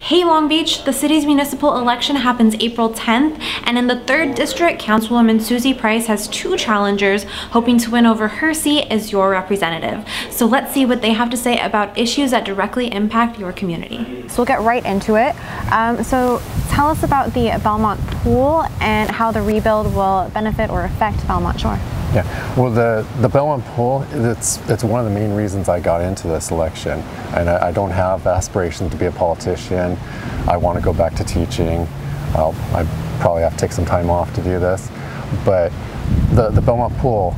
Hey Long Beach, the city's municipal election happens April 10th, and in the 3rd District, Councilwoman Susie Price has 2 challengers hoping to win over her seat as your representative. So let's see what they have to say about issues that directly impact your community. So we'll get right into it. So tell us about the Belmont Pool and how the rebuild will benefit or affect Belmont Shore. Yeah, well, the Belmont Pool, it's one of the main reasons I got into this election. And I don't have aspirations to be a politician. I want to go back to teaching. I probably have to take some time off to do this. But the Belmont Pool,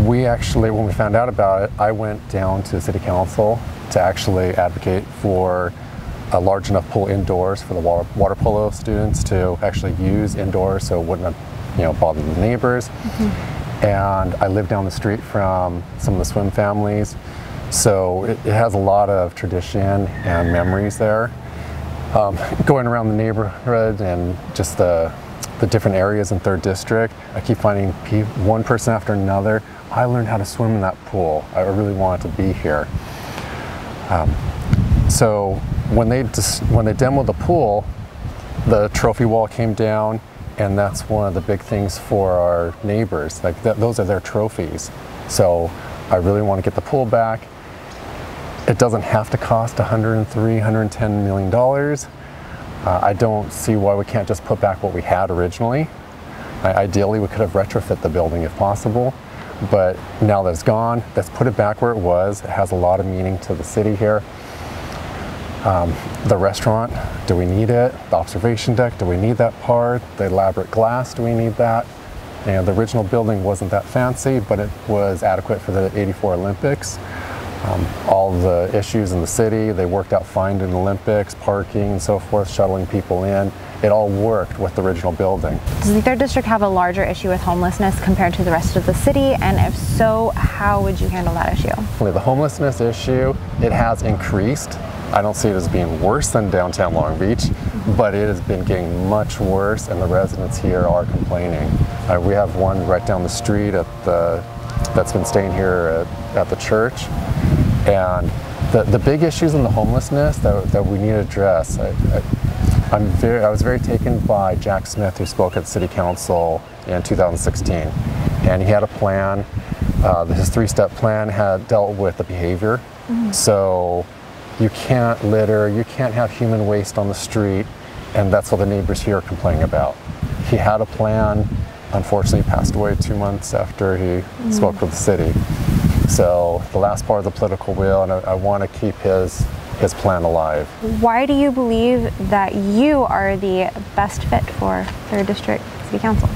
we actually, when we found out about it, I went down to City Council to actually advocate for a large enough pool indoors for the water polo students to actually use indoors, so it wouldn't have, bother the neighbors. And I live down the street from some of the swim families, so it has a lot of tradition and memories there. Going around the neighborhood and just the different areas in 3rd District, I keep finding one person after another. I learned how to swim in that pool. I really wanted to be here. So when they demoed the pool, the trophy wall came down. And that's one of the big things for our neighbors. Like those are their trophies. So I really want to get the pool back. It doesn't have to cost $103, $110 million. I don't see why we can't just put back what we had originally. Ideally, we could have retrofit the building if possible. But now that it's gone, let's put it back where it was. It has a lot of meaning to the city here. The restaurant, do we need it? The observation deck, do we need that part? The elaborate glass, do we need that? And the original building wasn't that fancy, but it was adequate for the '84 Olympics. All the issues in the city, they worked out fine in the Olympics, parking and so forth, shuttling people in. It all worked with the original building. Does the 3rd District have a larger issue with homelessness compared to the rest of the city? And if so, how would you handle that issue? The homelessness issue, it has increased. I don't see it as being worse than downtown Long Beach, but it has been getting much worse, and the residents here are complaining. We have one right down the street that's been staying here at the church, and the big issues in the homelessness that we need to address. I was very taken by Jack Smith, who spoke at City Council in 2016, and he had a plan. His 3-step plan had dealt with the behavior. So you can't litter, you can't have human waste on the street, and that's what the neighbors here are complaining about. He had a plan. Unfortunately, he passed away 2 months after he spoke with the city. So the last part of the political wheel, and I want to keep his plan alive. Why do you believe that you are the best fit for 3rd District City Council?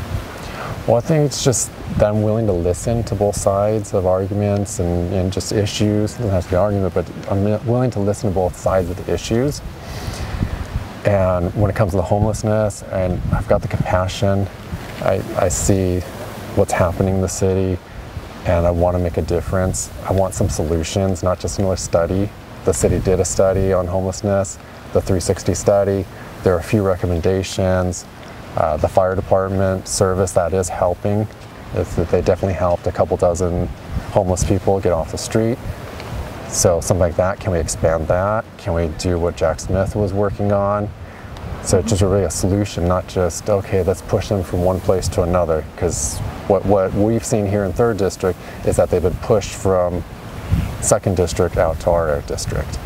Well, I think it's just that I'm willing to listen to both sides of arguments and just issues. It doesn't have to be an argument, but I'm willing to listen to both sides of the issues. And when it comes to the homelessness, and I've got the compassion, I see what's happening in the city, and I want to make a difference. I want some solutions, not just another study. The city did a study on homelessness, the 360 study. There are a few recommendations. The fire department service that is helping, they definitely helped a couple dozen homeless people get off the street. So something like that, can we expand that? Can we do what Jack Smith was working on? So it's just really a solution, not just, okay, let's push them from one place to another, because what we've seen here in 3rd District is that they've been pushed from 2nd District out to our district.